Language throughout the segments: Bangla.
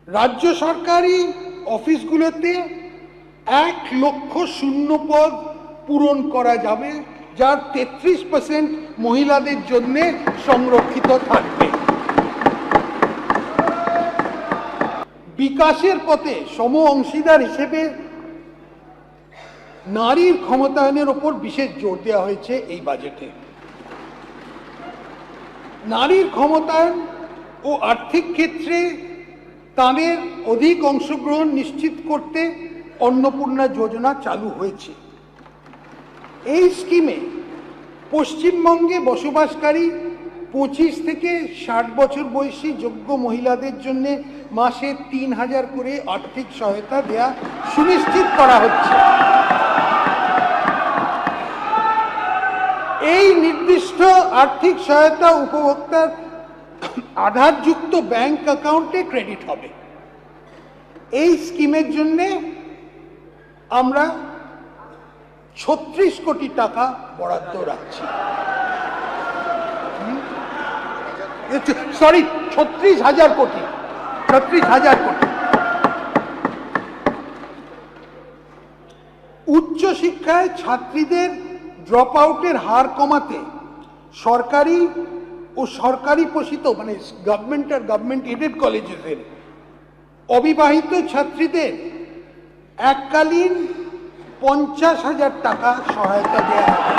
রাজ্য সরকারি অফিসগুলোতে 1 লক্ষ শূন্য পদ পূরণ করা যাবে, যার 33% মহিলাদের জন্য সংরক্ষিত থাকবে। বিকাশের পথে সম অংশীদার হিসেবে নারীর ক্ষমতায়নের ওপর বিশেষ জোর দেওয়া হয়েছে এই বাজেটে। নারীর ক্ষমতায়ন ও আর্থিক ক্ষেত্রে তাদের অধিক অংশগ্রহণ নিশ্চিত করতে অন্নপূর্ণা যোজনা চালু হয়েছে। এই স্কিমে পশ্চিমবঙ্গে বসবাসকারী 25 থেকে 60 বছর বয়সী যোগ্য মহিলাদের জন্য মাসে 3000 করে আর্থিক সহায়তা দেয়া সুনিশ্চিত করা হচ্ছে। এই নির্দিষ্ট আর্থিক সহায়তা উপভোক্তার আধারযুক্ত ব্যাংক অ্যাকাউন্টে ক্রেডিট হবে। এই স্কিমের জন্য আমরা 36 কোটি টাকা বরাদ্দ রাখছি। সরি, 36,000 কোটি। উচ্চশিক্ষায় ছাত্রীদের ড্রপ আউটের হার কমাতে সরকারি ও সরকারি পোষিত মানে গভর্নমেন্ট আর গভর্নমেন্ট এডেড কলেজের অবিবাহিত ছাত্রীদের এককালীন 50,000 টাকা সহায়তা দেওয়া হবে।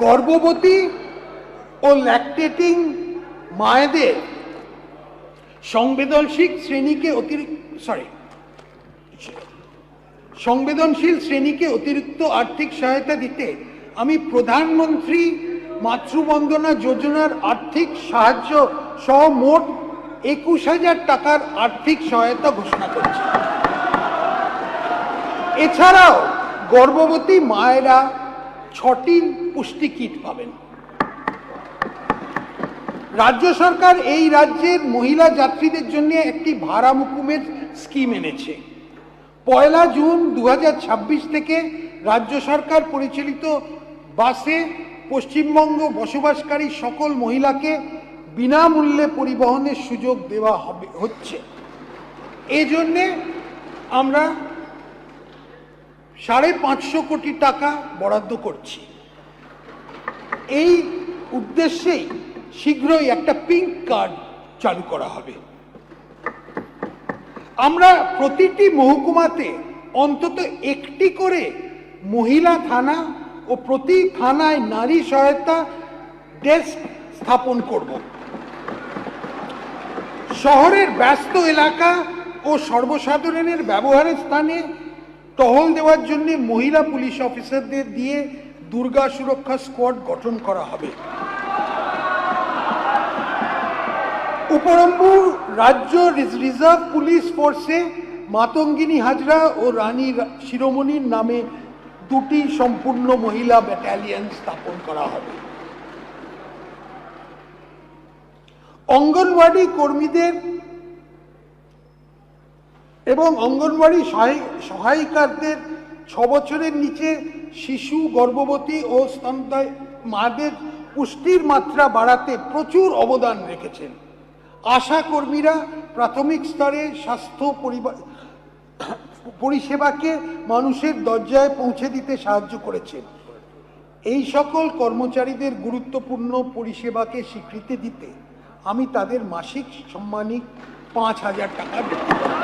গর্ভবতী ও ল্যাকটেটিং মায়েদের সংবেদনশীল শ্রেণীকে অতিরিক্ত আর্থিক সহায়তা দিতে আমি প্রধানমন্ত্রী মাতৃবন্দনা যোজনার আর্থিক সাহায্য সহ মোট 21,000 টাকার আর্থিক সহায়তা ঘোষণা করছি। এছাড়াও গর্ভবতী মায়েরা 6টি পুষ্টি কিট পাবেন। রাজ্য সরকার এই রাজ্যের মহিলা যাত্রীদের জন্য একটি ভাড়া মকুমের স্কিম এনেছে। 1 জুন 2026 থেকে রাজ্য সরকার পরিচালিত বাসে পশ্চিমবঙ্গ বসবাসকারী সকল মহিলাকে বিনামূল্যে পরিবহনের সুযোগ দেওয়া হচ্ছে। এই জন্যে আমরা 550 কোটি টাকা বরাদ্দ করছি। এই উদ্দেশ্যেই শীঘ্রই একটা পিঙ্ক কার্ড চালু করা হবে। আমরা প্রতিটি মহকুমাতে অন্তত একটি করে মহিলা থানা ও প্রতি থানায় নারী সহায়তা ডেস্ক স্থাপন করব। শহরের ব্যস্ত এলাকা ও সর্বসাধারণের ব্যবহারের স্থানে টহল দেওয়ার জন্য মহিলা পুলিশ অফিসারদের দিয়ে দুর্গা সুরক্ষা স্কোয়াড গঠন করা হবে। উপরন্তু রাজ্য রিজার্ভ পুলিশ ফোর্সে মাতঙ্গিনী হাজরা ও রানী শিরোমণির নামে 2টি সম্পূর্ণ মহিলা ব্যাটালিয়ন স্থাপন করা হবে। অঙ্গনওয়াড়ি কর্মীদের এবং অঙ্গনওয়াড়ি সহায়িকাদের 6 বছরের নিচে শিশু, গর্ভবতী ও স্তন্যদায়ী মাদের পুষ্টির মাত্রা বাড়াতে প্রচুর অবদান রেখেছেন। আশা কর্মীরা প্রাথমিক স্তরে স্বাস্থ্য পরিষেবাকে মানুষের দরজায় পৌঁছে দিতে সাহায্য করেছেন। এই সকল কর্মচারীদের গুরুত্বপূর্ণ পরিষেবাকে স্বীকৃতি দিতে আমি তাদের মাসিক সম্মানিক 5,000 টাকা বৃদ্ধি করব।